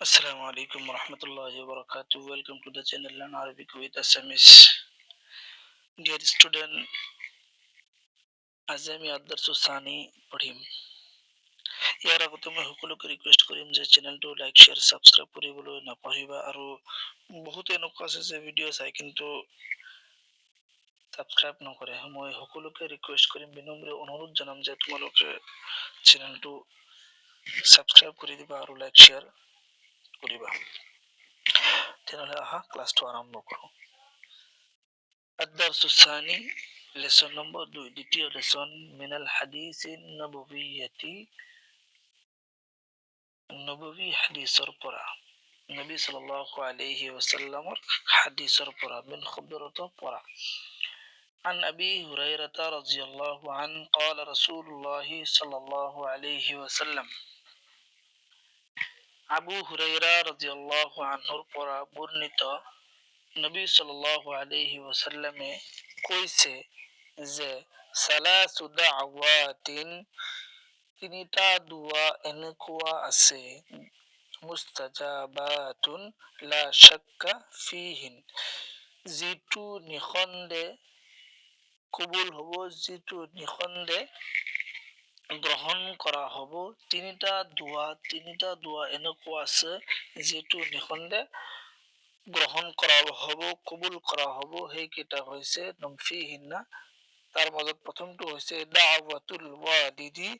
Assalamu alaikum warahmatullahi wabarakatuh. Welcome to the channel Learn Arabic with SMS. Dear student, আজি আমি আদৰ্শ সানি পঢ়িম। ইয়াৰ আগতে মই সকলোকে ৰিকুৱেষ্ট কৰিম যে চেনেলটো লাইক শ্বেয়াৰ ছাবস্ক্ৰাইব কৰিবলৈ নাপাহৰিবা। আৰু বহুত এনেকুৱা আছে যে ভিডিঅ' চাই কিন্তু ছাবস্ক্ৰাইব নকৰে। মই সকলোকে ৰিকুৱেষ্ট কৰিম, বিনম্ৰ অনুৰোধ জনাম যে তোমালোকে চেনেলটো ছাবস্ক্ৰাইব কৰি দিবা আৰু লাইক শ্বেয়াৰ কৰিবা। তেনেহ'লে আহা ক্লাছটো আৰম্ভ কৰোঁ। الدرس الثاني lesson number 2 দ্বিতীয় lesson من الحديث নবৱী হাদিছৰ পৰা নবী সাল্লাল্লাহু আলাইহি ওয়াসাল্লামৰ হাদিছৰ পৰা من খবৰত পৰা عن أبي هريرة رضي الله عنه قال رسول الله صلى الله عليه وسلم আবু হুৰাইৰা ৰাদিয়াল্লাহু আনহুৰ পৰা বৰ্ণিত নবী সাল্লাল্লাহু আলাইহি ওয়াসাল্লামে কৈছে যে সালাসু দাওয়াতিন তিনিটা দোৱা এনেকুৱা আছে মুস্তাজাবাতুন লা শাক্কা ফিহিন যিটো নিখন্দে কবুল হ'ব, যিটো নিখন্দে গ্ৰহণ কৰা হ'ব। তিনিটা দোৱা এনেকুৱা আছে যিটো নিখন্দে গ্ৰহণ কৰা হ'ব, কবুল কৰা হ'ব। সেইকেইটা হৈছে ফিহিন্না, তাৰ মাজত প্ৰথমটো হৈছে দাৱাতুল ৱালিদি,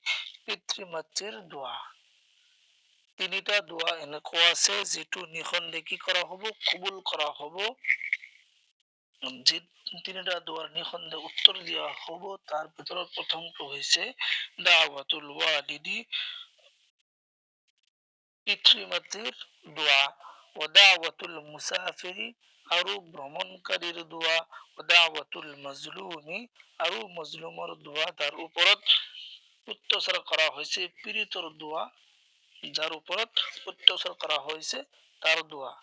পিতৃ মাতৃৰ দোৱা। তিনিটা দোৱা এনেকুৱা আছে যিটো নিখন্দে কি কৰা হ'ব, কবুল কৰা হ'ব। যি তিনিটা দোৱাৰ নিখন্দে উত্তৰ দিয়া হ'ব, তাৰ ভিতৰত প্ৰথমটো হৈছে দাৱাতুল ৱালিদি, পিতৃ মাতৃৰ দোৱা। দাৱাতুল মুসাফিৰি, আৰু ভ্ৰমণকাৰীৰ দোৱা। দাৱাতুল মাজলুমি, আৰু মজলুমৰ দোৱা। তাৰ ওপৰত উত্তৰচাৰ কৰা হৈছে পীড়িতৰ দোৱা, যাৰ ওপৰত অত্যাচাৰ কৰা হৈছে তাৰ দোৱা।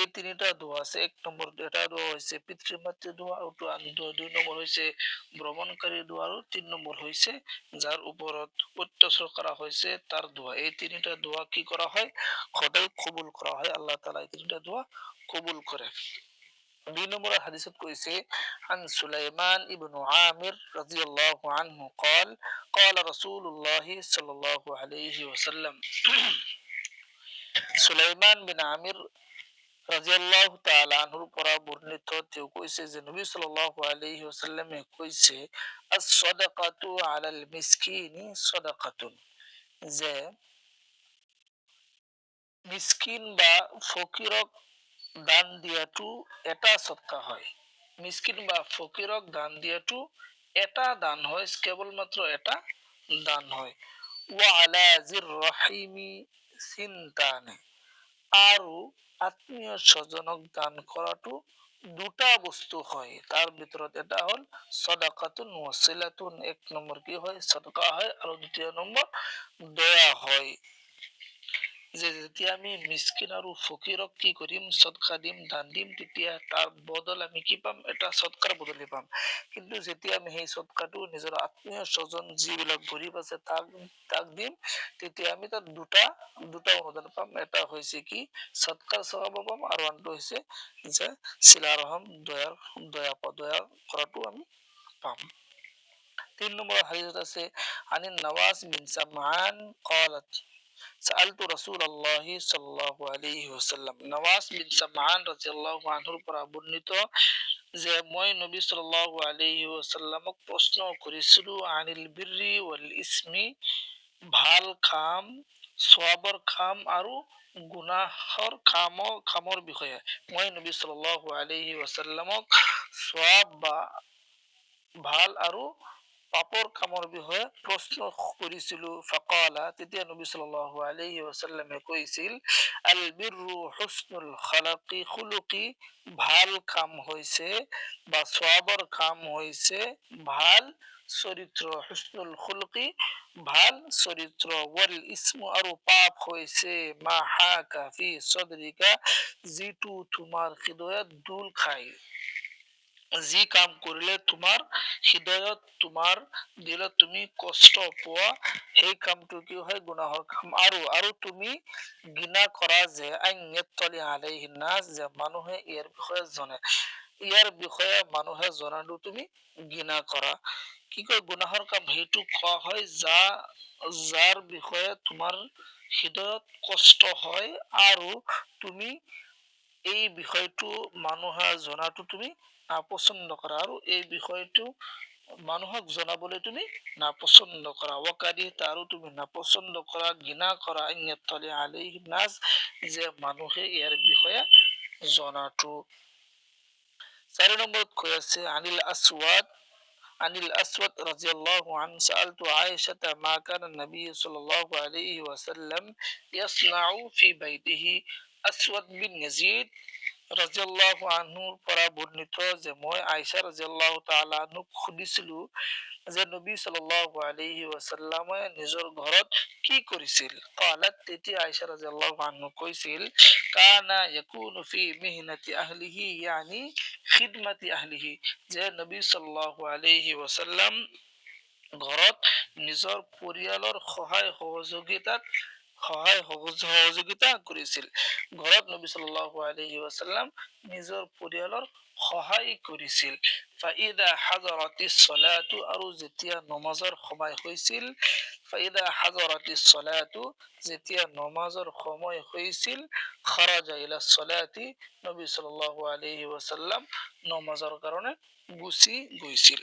এই তিনিটা দোৱা আছে। এক নম্বৰ এটা দোৱা হৈছে পিতৃ মাতৃৰ দোৱা, দুই নম্বৰ হৈছে ভ্ৰমণকাৰীৰ দোৱা, আৰু ৩ নম্বৰ হৈছে যাৰ ওপৰত অত্যাচাৰ কৰা হৈছে তাৰ দোৱা। এই তিনিটা দোৱা কি কৰা হয়, সদায় কবুল কৰা হয়। আল্লাহ তাআলা এই তিনিটা দোৱা কবুল কৰে। ২ নম্বৰ হাদিসত কৈছে عن سليمان ابن عامر رضي الله عنه قال قال رسول الله صلى الله عليه وسلم সুলাইমান বিন আমিৰ ৰাদিয়াল্লাহু তাআলা আনহুৰ পৰা বৰ্ণিত, তেওঁ কৈছে যে নবী সাল্লাল্লাহু আলাইহি ওয়াসাল্লামে কৈছে আস-সাদাকাতু আলাল মিসকিনি সাদাকাতুন, যে মিসকিন বা ফকিৰক দান দিয়াটো এটা সদকা হয়। মিসকিন বা ফকিৰক দান দিয়াটো এটা দান হয়, কেৱল মাত্ৰ এটা দান হয়। ওয়া আলা জিৰ ৰহিমি সিনতানে, আৰু আত্মীয় স্বজনক দান কৰাটো দুটা বস্তু হয়। তাৰ ভিতৰত এটা হ'ল সদাকাতুন ওয়াছিলাতুন, ১ নম্বৰ কি হয়, সদকা হয়, আৰু ২ নম্বৰ দয়া হয়। যে যেতিয়া আমি মিসকিন আৰু ফকিৰক কি কৰিম, সদকা দিম, দান দিম, তেতিয়া তাৰ বদল আমি কি পাম, এটা সদকাৰ বদলি পাম। কিন্তু যেতিয়া আমি সেই সদকাটো নিজৰ আত্মীয় স্বজন যিবিলাক গৰীব আছে তাক দিম, তেতিয়া আমি তাত দুটা অনুদান পাম। এটা হৈছে কি, সদকাৰ স্বভাৱ পাম, আৰু আনটো হৈছে যে চিলা ৰহম, দয়া কৰাটো আমি পাম। ৩ নম্বৰ হাদিসত আছে আনিন নৱাজ বিন সামআন قالت سألت رسول الله صلى الله عليه وسلم, নৱাজ বিন সামআন ৰাদিয়াল্লাহু আনহুৰ পৰা বৰ্ণিত যে মই নবী সাল্লাল্লাহু আলাইহি ওয়াসাল্লামক প্ৰশ্ন কৰিছিলো আনিল বিৰৰি ওয়াল ইসমি, ভাল কাম, সওয়াবৰ কাম, আৰু গুনাহৰ কামৰ বিষয়ে। মই নবী সাল্লাল্লাহু আলাইহি ওয়াসাল্লামক সওয়াব বা ভাল আৰু পাপৰ কামৰ বিষয়ে প্ৰশ্ন কৰিছিলো। ফাকালা, তেতিয়া নবী সাল্লাল্লাহু আলাইহি ওয়াসাল্লামে কৈছিল আল বিৰৰু হুসনুল খুলুকি, ভাল কাম হৈছে বা সওয়াবৰ কাম হৈছে ভাল চৰিত্ৰ। হুসনুল খুলুকি, ভাল চৰিত্ৰ। ওয়াল ইসমু, আৰু পাপ হৈছে মা হাকা ফি সদৰিকা, যিটো তোমাৰ হৃদয়ত দোল খায়। যি কাম কৰিলে তোমাৰ হৃদয়ত তোমাৰ দিলত তুমি কষ্ট পোৱা সেই কামটো কি হয় গুনাহৰ কাম। আৰু তুমি ঘৃণা কৰা যে যে মানুহে ইয়াৰ বিষয়ে জানে, ইয়াৰ বিষয়ে মানুহে জনাটো তুমি ঘৃণা কৰা। কি কয় গুনাহৰ কাম সেইটো কোৱা হয় যাৰ বিষয়ে তোমাৰ হৃদয়ত কষ্ট হয় আৰু তুমি এই বিষয়টো মানুহে জনাটো তুমি নাপচন্দ কৰা, আৰু এই বিষয়টো মানুহক জনাবলৈ তুমি নাপচন্দ কৰা। আৰু তুমি নাপচন্দ কৰা, ঘৃণা কৰা যে মানুহে ইয়াৰ বিষয়ে জনাটো। 4 নম্বৰত কৈ আছে عن الأسود رضي الله عنه سألت عائشة ما كان النبي صلى الله عليه وسلم يصنع في بيته। আসওয়াদ বিন ইয়াজিদ ৰাদিয়াল্লাহু আনহুৰ পৰা বৰ্ণিত যে মই আয়েশা ৰাদিয়াল্লাহু তাআলা আনহুক সুধিছিলো যে নবী সাল্লাল্লাহু আলাইহি ওয়াসাল্লামে নিজৰ ঘৰত কি কৰিছিল। قالت তেতিয়া আয়েশা ৰাদিয়াল্লাহু আনহু কৈছিল কানা ইয়াকুনু ফি মিহনাতি আহলিহি ইয়ানি খিদমাতি আহলিহি, যে নবী সাল্লাল্লাহু আলাইহি ওয়াসাল্লাম ঘৰত নিজৰ পৰিয়ালৰ সহায় সহযোগিতা কৰিছিল। ঘৰত নবী সাল্লাল্লাহু আলাইহি ওয়াসাল্লাম নিজৰ পৰিয়ালৰ সহায় কৰিছিল। ফাইদা হাজৰাতিছ ছলাতু, আৰু যেতিয়া নমাজৰ সময় হৈছিল, যেতিয়া নমাজৰ সময় হৈছিল, খাৰাজা ইলা ছলাতি, নবী সাল্লাল্লাহু আলাইহি ওয়াসাল্লাম নমাজৰ কাৰণে গুচি গৈছিল।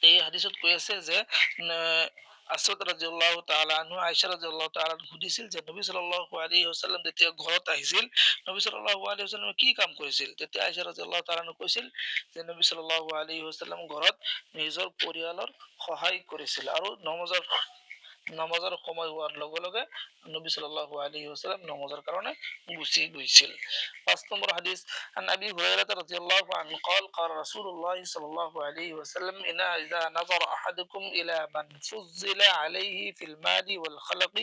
এই হাদিসত কৈ আছে যে আসওয়াদ ৰাদিয়াল্লাহু তাআলা আনহু আয়েশা ৰাদিয়াল্লাহু তাআলা সুধিছিল যে নবী সাল্লাল্লাহু আলাইহি ওয়াসাল্লাম যেতিয়া ঘৰত আহিছিল, নবী সাল্লাল্লাহু আলাইহি ওয়াসাল্লাম কি কাম কৰিছিল। তেতিয়া আয়েশা ৰাদিয়াল্লাহু তাআলা কৈছিল যে নবী সাল্লাল্লাহু আলাইহি ওয়াসাল্লাম ঘৰত নিজৰ পৰিয়ালৰ সহায় কৰিছিল আৰু নমাজৰ সময় হোৱাৰ লগে লগে নবী সাল্লাল্লাহু আলাইহি ওয়াসাল্লাম নমাজৰ কাৰণে গুচি গৈছিল। 5 নম্বৰ হাদিস عن ابي هريره رضي الله عنه قال قال رسول الله صلى الله عليه وسلم ان اذا نظر احدكم الى من فضل عليه في المال والخلق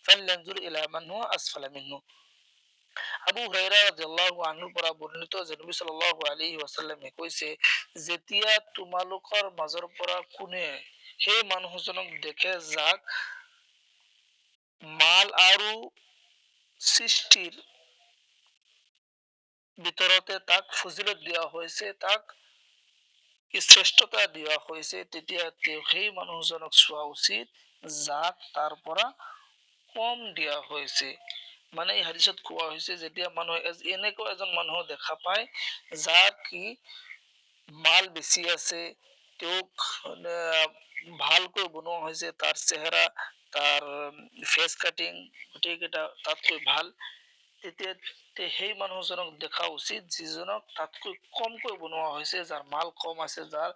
فلينظر الى من هو اسفل منه। আবু হুৰাইৰা ৰাদিয়াল্লাহু আনহুৰ পৰা বৰ্ণিত যে নবী সাল্লাল্লাহু আলাইহি ওয়াসাল্লামে কৈছে, যেতিয়া তোমালোকৰ মাজৰ পৰা কোনে সেই মানুহজনক দেখে যাক মাল আৰু সৃষ্টিৰ ভিতৰতে তাক ফজিলত দিয়া হৈছে, তাক শ্ৰেষ্ঠতা দিয়া হৈছে, তেতিয়া তেওঁ সেই মানুহজনক চোৱা উচিত যাক তাৰ পৰা কম দিয়া হৈছে। মানে এই হাদিসত কোৱা হৈছে যেতিয়া মানুহে এনেকুৱা এজন মানুহ দেখা পায় যাৰ কি মাল বেছি আছে, তেওঁক ভালকৈ বনোৱা হৈছে, তাৰ চেহেৰা, তাৰ ফেচ কাটিং গোটেইকেইটা তাতকৈ ভাল, তেতিয়া সেই মানুহজনক দেখা উচিত যিজনক তাতকৈ কমকৈ বনোৱা হৈছে, যাৰ মাল কম আছে, যাৰ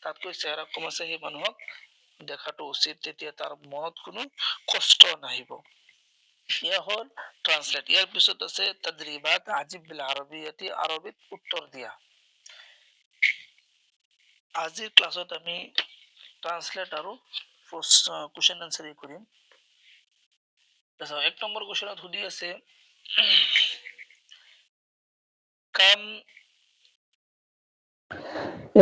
তাতকৈ চেহেৰা কম আছে, সেই মানুহক দেখাটো উচিত, তেতিয়া তাৰ মনত কোনো কষ্ট নাহিব। ইয়া হল ট্ৰান্সলেট। ইয়াৰ পিছত আছে তাদৰিবাত আজিব বিল আৰবিয়াতি, আৰবিত উত্তৰ দিয়া। আজিৰ ক্লাছত আমি ট্ৰান্সলেট আৰু কুৱেশ্যন আনসাৰ কৰিম। 1 নম্বৰ কুৱেশ্যনত সুধি আছে কাম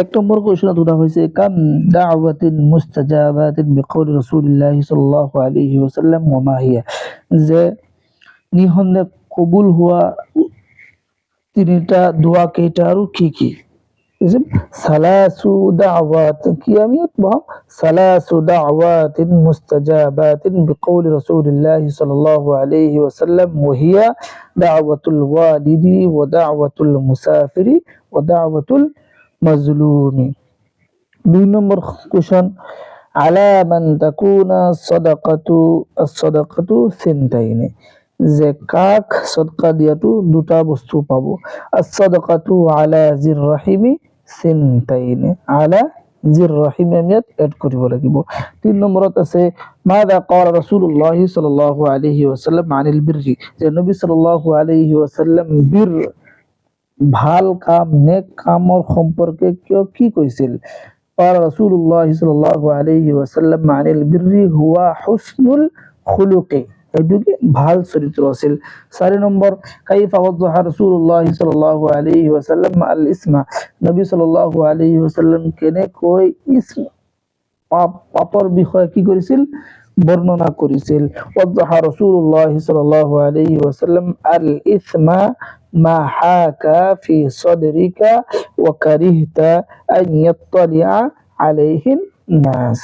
1 নম্বৰ কুৱেশ্যনত সোধা হৈছে কাম দাওয়াতিন মুস্তাজাবাতিন বিকৌলি ৰাসূলুল্লাহ সাল্লাল্লাহু আলাইহি ওয়াসাল্লাম ওয়া মা হিয়া, যে নিঃসন্দেহে কবুল হোৱা 3টা দোয়া কেইটা আৰু কি কি। সালাসু দাওয়াত, কি আমি পঢ়াম, সালাসু দাওয়াতিন মুস্তাজাবাতিন বিকৌলি রাসূলুল্লাহ সাল্লাল্লাহু আলাইহি ওয়াসাল্লাম ওয়া হিয়া দাওয়াতুল ওয়ালিদি ওয়া দাওয়াতুল মুসাফিরি ওয়া দাওয়াতুল মাজলুমি। 2 নম্বর কোশ্চেন আলা মান তাকুনা সাদাকাতু সিনতাইনি, যে কাক সদকা দিয়াটো 2টা বস্তু পাব। as-সাদাকাতু আলা জির রাহিমি সিনতাইনি, আলা জির রাহিমি আমি এড কৰিব লাগিব। 3 নম্বৰত আছে মাযা ক্বালা ৰাসূলুল্লাহ সাল্লাল্লাহু আলাইহি ওয়াসাল্লাম আনিল বিৰৰি, যে নবী সাল্লাল্লাহু আলাইহি ওয়াসাল্লাম ভাল কাম, নেক কামৰ সম্পৰ্কে কি কৈছিল। قال রাসূলুল্লাহ সাল্লাল্লাহু আলাইহি ওয়াসাল্লাম আনিল বিররি হুয়া হুসনুল খুলুকি, এইটুকি ভাল চরিত্র আছিল। 4 নম্বর কাইফা ওয়াদাহা রাসূলুল্লাহ সাল্লাল্লাহু আলাইহি ওয়াসাল্লাম আল ইসমা, নবী সাল্লাল্লাহু আলাইহি ওয়াসাল্লাম কেনে কই ইসম পাপর বিষয়ে কি করেছিল, বর্ণনা করেছিল। ওয়াদাহা রাসূলুল্লাহ সাল্লাল্লাহু আলাইহি ওয়াসাল্লাম আল ইসমা মা হাকা ফি সাদরিকা ওয়া কারিহতা আন ইয়াত্তালিআ আলাইহি নাস।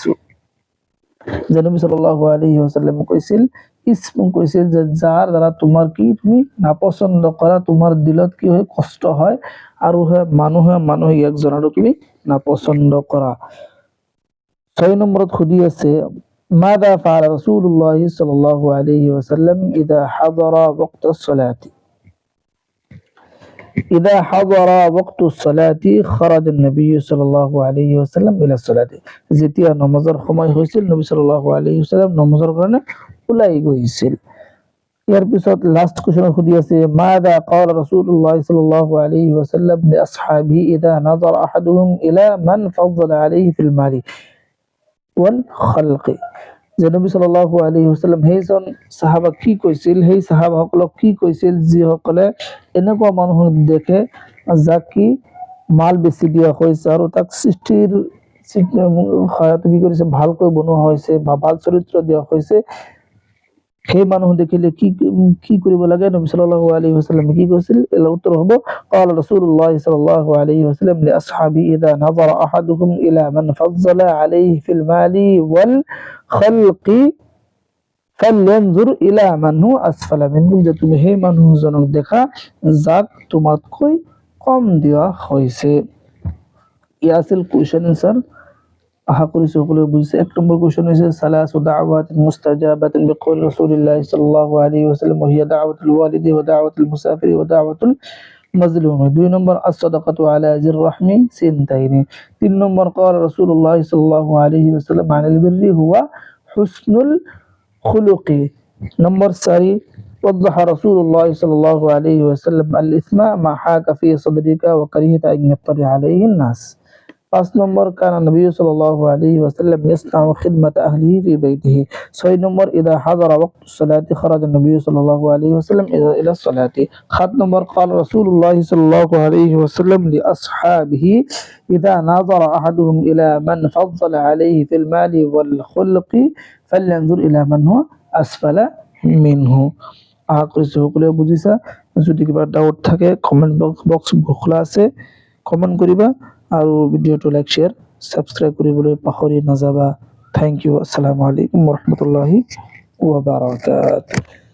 যে নবী সাল্লাল্লাহু আলাইহি ওয়াসাল্লাম কইছিল ইসম, কইছিল যে যার দ্বারা তোমার কি তুমি নাপছন্দ করা, তোমার দিলত কি হয় কষ্ট হয়, আর মানুহে একজনের তুমি নাপছন্দ করা। 6 নম্বরত খুদি আছে মাদা ফাআল রাসূলুল্লাহ সাল্লাল্লাহু আলাইহি ওয়াসাল্লাম ইদা হাদারা ওয়াক্তাস সালাতি। إذا حضر وقت الصلاة خرج النبي صلى الله عليه وسلم إلى الصلاة। যেতিয়া নমাজৰ সময় হৈছিল নবী সাল্লাল্লাহু আলাইহি ওয়াসাল্লাম নমাজৰ কাৰণে ওলাই গৈছিল। ইয়াৰ পিছত লাষ্ট কোৱেশ্চন খুদি আছে মাদা قال رسول الله صلى الله عليه وسلم لأصحابه إذا نظر أحدهم إلى من فضل عليه في المال والخلق। যে নবী সাল্লাল্লাহু আলাইহি ওয়াসাল্লাম সেইজন সাহাবাক কি কৈছিল, সেই সাহাবাসকলক কি কৈছিল যিসকলে এনেকুৱা মানুহক দেখে যাক কি মাল বেছি দিয়া হৈছে আৰু তাক সৃষ্টিৰ সহায়ত কি কৰিছে, ভালকৈ বনোৱা হৈছে বা ভাল চৰিত্ৰ দিয়া হৈছে, সেই মানুহ দেখিলে কি কি কৰিব লাগে, নবী সাল্লাল্লাহু আলাইহি ওয়াসাল্লাম কি কৈছিল, এর উত্তর হবে قال رسول الله صلى الله عليه وسلم لأصحابه إذا نظر أحدكم إلى من فضل عليه في المال والخلق فلينظر إلى من هو أسفل منه। যে তুমি সেই মানুহজনক দেখা যাক তোমাতকৈ কম দিয়া হয়েছে। ই আছিল কোয়েশ্চন আনসার। আশা করি সকলে বুঝছে। 1 নম্বর কোশ্চেন হইছে সালাসু দাওয়াতিন মুস্তাজাবাতিন বিকৌলি রাসূলিল্লাহ সাল্লাল্লাহু আলাইহি ওয়াসাল্লাম ওয়া হিয়া দাওয়াতুল ওয়ালিদি ওয়া দাওয়াতুল মুসাফিরি ওয়া দাওয়াতুল মাজলুমি। 2 নম্বর as-সাদাকাতু আলা জির রাহমি সিনতাইনি। 3 নম্বর ক্বাল রাসূলুল্লাহ সাল্লাল্লাহু আলাইহি ওয়াসাল্লাম আনিল বিররি হুয়া হুসনুল খুলুকি। নম্বর 4 وضح رسول الله صلى الله عليه وسلم الإثم ما حاك في صدرك وكرهت أن يطلع عليه الناس। 5 নম্বর কানা নবী সাল্লাল্লাহু আলাইহি ওয়াসাল্লাম ইয়াসনাউ খিদমাত আহলিহি ফি বাইতিহি। 6 নম্বর ইদা হাদারা ওয়াক্তুস সালাতি খারাজা নবী সাল্লাল্লাহু আলাইহি ওয়াসাল্লাম ইলা সালাতি। 7 নম্বর قال رسول الله صلى الله عليه وسلم لأصحابه إذا نظر أحدهم إلى من فضل عليه في المال والخلق فلينظر إلى من هو أسفل منه। আশা কৰিছো সকলোৱে বুজিছা। যদি কিবা ডাউট থাকে কমেন্ট বক্স খোলা আছে, কমেন্ট কৰিবা আৰু ভিডিঅ'টো লাইক শেয়াৰ সাবস্ক্ৰাইব কৰিবলৈ পাহৰি নাযাবা। Thank you. আসসালামু আলাইকুম ওয়া ৰাহমাতুল্লাহি ওয়া বাৰাকাতুহু।